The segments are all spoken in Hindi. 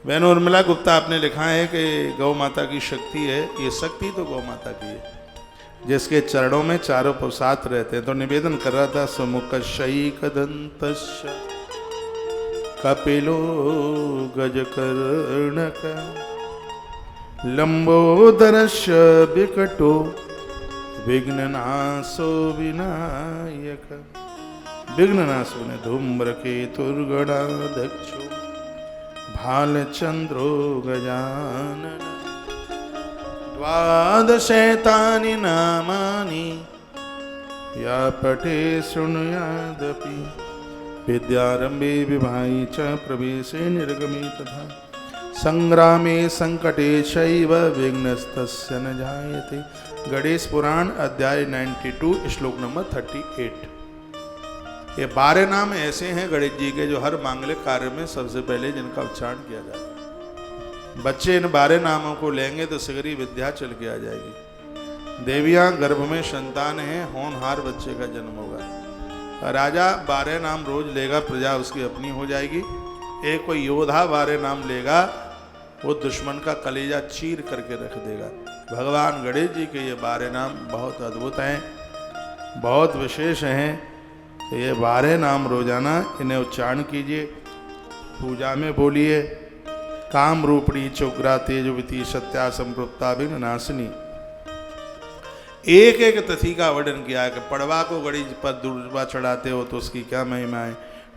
बहन उर्मिला गुप्ता आपने लिखा है कि गौ माता की शक्ति है, ये शक्ति तो गौ माता की है जिसके चरणों में चारों प्रसाद रहते हैं। तो निवेदन कर रहा था, सुमुख शैकदंतश्च कपिलो गजकर्णक लंबोदरश्च विकटो विघ्ननाशो विनायक। विघ्ननाशो ने धूम्रकेतुर्गणाध्यक्षो भालचंद्रो गजानन द्वादशैतानि नामानि या पठे शृणुयादपि विद्यारंभे विभाई च प्रवेशे निर्गमे तथा संग्रामे संकटे शैव विघ्नस्तस्य न जायते। गणेश पुराण अध्याय 92 श्लोक नंबर 38। ये 12 नाम ऐसे हैं गणेश जी के जो हर मांगलिक कार्य में सबसे पहले जिनका उच्चारण किया जाता है। बच्चे इन 12 नामों को लेंगे तो शीघ्र विद्या चल के आ जाएगी। देवियां गर्भ में संतान है, होनहार बच्चे का जन्म होगा। राजा 12 नाम रोज लेगा, प्रजा उसकी अपनी हो जाएगी। एक कोई योद्धा 12 नाम लेगा, वो दुश्मन का कलेजा चीर करके रख देगा। भगवान गणेश जी के ये 12 नाम बहुत अद्भुत हैं, बहुत विशेष हैं। तो ये 12 नाम रोजाना इन्हें उच्चारण कीजिए, पूजा में बोलिए। काम रूपणी चोग्रा तेजवती सत्या संपृक्ता विघ्न नाशिनी। एक एक तिथि का वर्णन किया है कि पड़वा को गणेश जी पर दुर्वा चढ़ाते हो तो उसकी क्या महिमा है,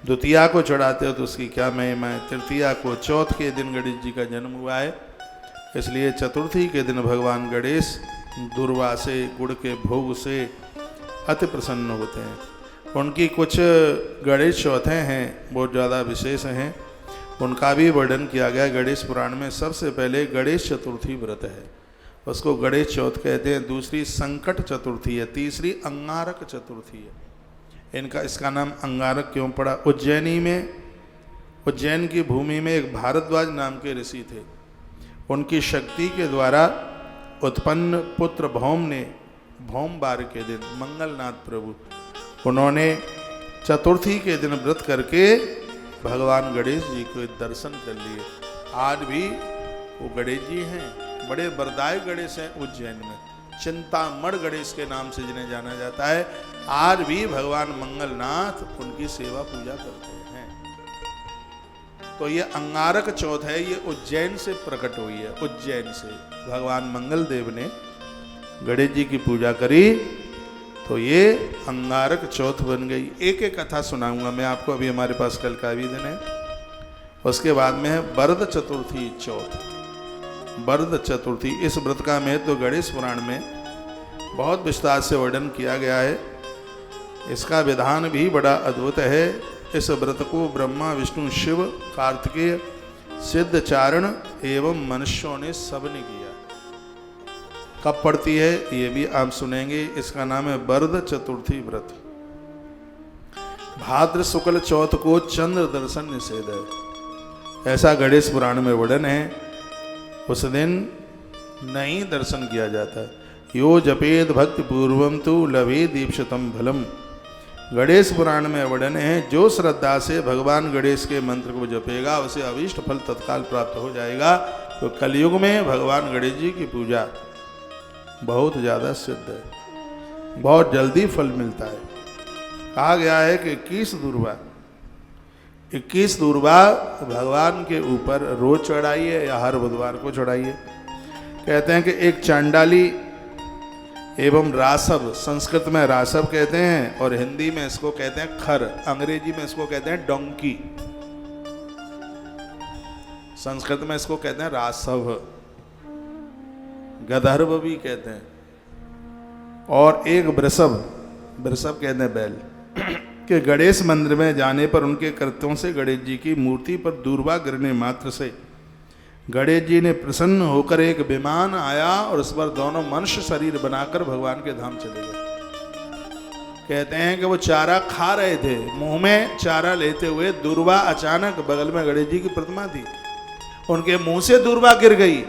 द्वितीया को चढ़ाते हो तो उसकी क्या महिमा है, तृतीया को चौथ के दिन गणेश जी का जन्म हुआ है। इसलिए चतुर्थी के दिन भगवान गणेश दुर्वा से गुड़ के भोग से अति प्रसन्न होते हैं। उनकी कुछ गणेश चौथें हैं बहुत ज़्यादा विशेष हैं, उनका भी वर्णन किया गया गणेश पुराण में। सबसे पहले गणेश चतुर्थी व्रत है, उसको गणेश चौथ कहते हैं। दूसरी संकट चतुर्थी है, तीसरी अंगारक चतुर्थी है। इसका नाम अंगारक क्यों पड़ा? उज्जैन की भूमि में एक भारद्वाज नाम के ऋषि थे। उनकी शक्ति के द्वारा उत्पन्न पुत्र भौम ने भौमवार के दिन मंगलनाथ प्रभु उन्होंने चतुर्थी के दिन व्रत करके भगवान गणेश जी को दर्शन कर लिए। आज भी वो गणेश जी हैं, बड़े वरदायी गणेश हैं उज्जैन में। चिंतामण गणेश के नाम से जिन्हें जाना जाता है। आज भी भगवान मंगलनाथ उनकी सेवा पूजा करते हैं। तो ये अंगारक चौथ है, ये उज्जैन से प्रकट हुई है। उज्जैन से भगवान मंगल देव ने गणेश जी की पूजा करी तो ये अंगारक चौथ बन गई। एक एक कथा सुनाऊंगा मैं आपको, अभी हमारे पास कल का भी दिन है। उसके बाद में है वरद चतुर्थी चौथ। वरद चतुर्थी, इस व्रत का महत्व तो गणेश पुराण में बहुत विस्तार से वर्णन किया गया है। इसका विधान भी बड़ा अद्भुत है। इस व्रत को ब्रह्मा विष्णु शिव कार्तिकेय सिद्ध चारण एवं मनुष्यों ने सबने किया। कब पड़ती है ये भी आप सुनेंगे। इसका नाम है वरद चतुर्थी व्रत। भाद्र शुक्ल चौथ को चंद्र दर्शन निषेध है, ऐसा गणेश पुराण में वर्णन है। उस दिन नहीं दर्शन किया जाता। यो जपेद भक्ति पूर्वम तु लभे दीप्शतम फलम। गणेश पुराण में वर्णन है, जो श्रद्धा से भगवान गणेश के मंत्र को जपेगा उसे अभीष्ट फल तत्काल प्राप्त हो जाएगा। तो कलयुग में भगवान गणेश जी की पूजा बहुत ज़्यादा सिद्ध है, बहुत जल्दी फल मिलता है। कहा गया है कि 21 दूर्वा भगवान के ऊपर रोज चढ़ाइए या हर बुधवार को चढ़ाइए। कहते हैं कि एक चांडाली एवं रासव, संस्कृत में रासव कहते हैं और हिंदी में इसको कहते हैं खर, अंग्रेजी में इसको कहते हैं डोंकी, संस्कृत में इसको कहते हैं रासव, गधर्व भी कहते हैं। और एक वृषभ कहते हैं बैल। कि गणेश मंदिर में जाने पर उनके कृत्यों से गणेश जी की मूर्ति पर दूर्वा गिरने मात्र से गणेश जी ने प्रसन्न होकर एक विमान आया और उस पर दोनों मनुष्य शरीर बनाकर भगवान के धाम चले गए। कहते हैं कि वो चारा खा रहे थे, मुंह में चारा लेते हुए दूर्वा अचानक, बगल में गणेश जी की प्रतिमा थी, उनके मुंह से दूर्वा गिर गई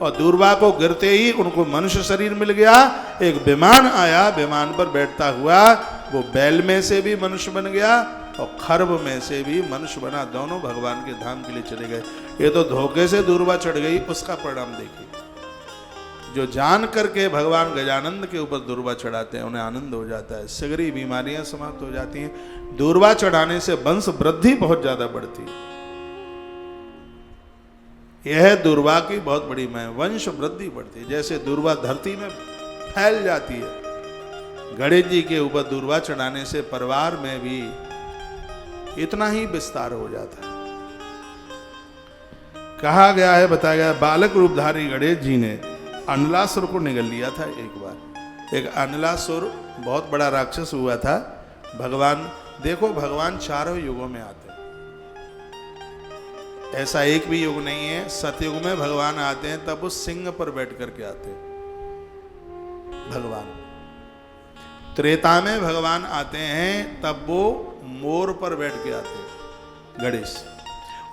और दूर्वा को गिरते ही उनको मनुष्य शरीर मिल गया। एक विमान आया, विमान पर बैठता हुआ वो बैल में से भी मनुष्य बन गया और खर्ब में से भी मनुष्य बना, दोनों भगवान के धाम के लिए चले गए। ये तो धोखे से दूर्वा चढ़ गई, उसका परिणाम देखिए। जो जान करके भगवान गजानंद के ऊपर दूर्वा चढ़ाते हैं उन्हें आनंद हो जाता है, सगरी बीमारियां समाप्त हो जाती हैं। दूर्वा चढ़ाने से वंश वृद्धि बहुत ज्यादा बढ़ती है। यह दूर्वा की बहुत बड़ी मैं वंश वृद्धि बढ़ती है। जैसे दूर्वा धरती में फैल जाती है, गणेश जी के ऊपर दूर्वा चढ़ाने से परिवार में भी इतना ही विस्तार हो जाता है। कहा गया है, बताया गया, बालक रूपधारी गणेश जी ने अनलासुर को निगल लिया था एक बार। एक अनलासुर बहुत बड़ा राक्षस हुआ था। भगवान देखो, भगवान चारों युगों में आते हैं, ऐसा एक भी युग नहीं है। सतयुग में भगवान आते हैं तब वो सिंह पर बैठ करके आते हैं भगवान। त्रेता में भगवान आते हैं तब वो मोर पर बैठ के आते हैं गणेश।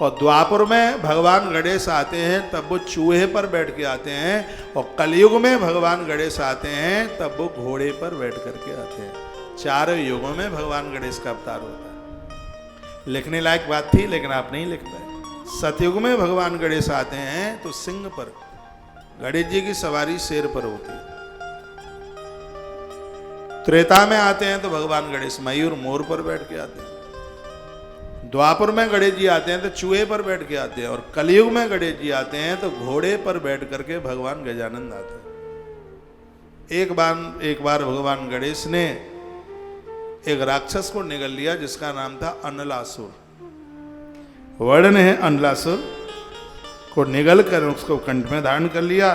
और द्वापर में भगवान गणेश आते हैं तब वो चूहे पर बैठ के आते हैं। और कलयुग में भगवान गणेश आते हैं तब वो घोड़े पर बैठ करके आते हैं। चारों युगों में भगवान गणेश का अवतार होता है। लिखने लायक बात थी लेकिन आप नहीं लिख पाए। सतयुग में भगवान गणेश आते हैं तो सिंह पर, गणेश जी की सवारी शेर पर होती है। त्रेता में आते हैं तो भगवान गणेश मयूर मोर पर बैठ के आते हैं। द्वापर में गणेश जी आते हैं तो चूहे पर बैठ के आते हैं। और कलयुग में गणेश जी आते हैं तो घोड़े पर बैठ करके भगवान गजानंद आते हैं। एक बार भगवान गणेश ने एक राक्षस को निगल लिया जिसका नाम था अनलासुर। वर्णन है, अनलासुर को निगल कर उसको कंठ में धारण कर लिया।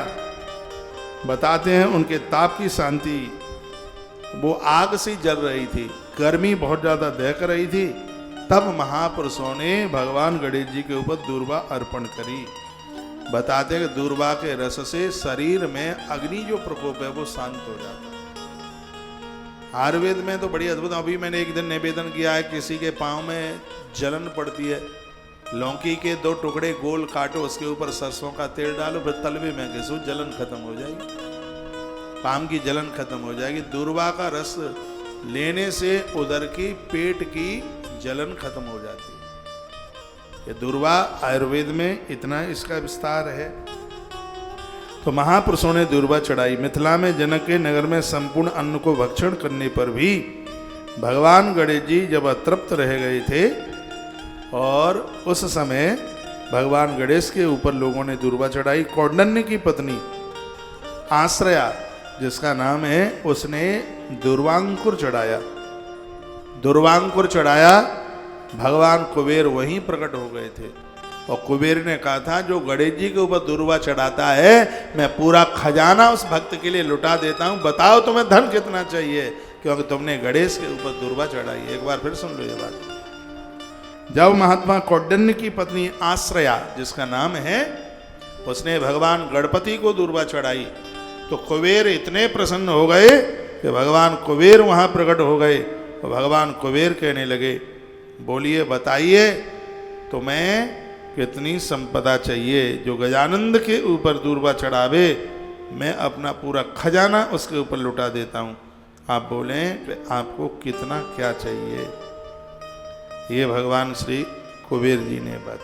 बताते हैं उनके ताप की शांति, वो आग सी जल रही थी, गर्मी बहुत ज्यादा दहक रही थी। तब महापुरुषों ने भगवान गणेश जी के ऊपर दूर्वा अर्पण करी। बताते हैं कि दूर्वा के रस से शरीर में अग्नि जो प्रकोप है वो शांत हो जाता है। आयुर्वेद में तो बड़ी अद्भुत। अभी मैंने एक दिन निवेदन किया है, किसी के पांव में जलन पड़ती है, लौकी के 2 टुकड़े गोल काटो, उसके ऊपर सरसों का तेल डालो, फिर तलवे में घिसो, जलन खत्म हो जाएगी, पाम की जलन खत्म हो जाएगी। दूर्वा का रस लेने से उदर की, पेट की जलन खत्म हो जाती है। ये दूर्वा आयुर्वेद में इतना इसका विस्तार है। तो महापुरुषों ने दूर्वा चढ़ाई। मिथिला में जनक के नगर में संपूर्ण अन्न को भक्षण करने पर भी भगवान गणेश जी जब अतृप्त रह गए थे और उस समय भगवान गणेश के ऊपर लोगों ने दूर्वा चढ़ाई। कौंडन्य की पत्नी आश्रया जिसका नाम है, उसने दूर्वांकुर चढ़ाया। दूर्वांकुर चढ़ाया, भगवान कुबेर वहीं प्रकट हो गए थे। और कुबेर ने कहा था जो गणेश जी के ऊपर दूर्वा चढ़ाता है मैं पूरा खजाना उस भक्त के लिए लुटा देता हूं, बताओ तुम्हें धन कितना चाहिए, क्योंकि तुमने गणेश के ऊपर दूर्वा चढ़ाई। एक बार फिर सुन लो ये बात। जब महात्मा कौंडन्य की पत्नी आश्रया जिसका नाम है, उसने भगवान गणपति को दूर्वा चढ़ाई तो कुबेर इतने प्रसन्न हो गए कि भगवान कुबेर वहां प्रकट हो गए। तो भगवान कुबेर कहने लगे, बोलिए बताइए तुम्हें कितनी संपदा चाहिए, जो गजानंद के ऊपर दूर्वा चढ़ावे मैं अपना पूरा खजाना उसके ऊपर लुटा देता हूं। आप बोलें कि आपको कितना क्या चाहिए। ये भगवान श्री कुबेर जी ने बात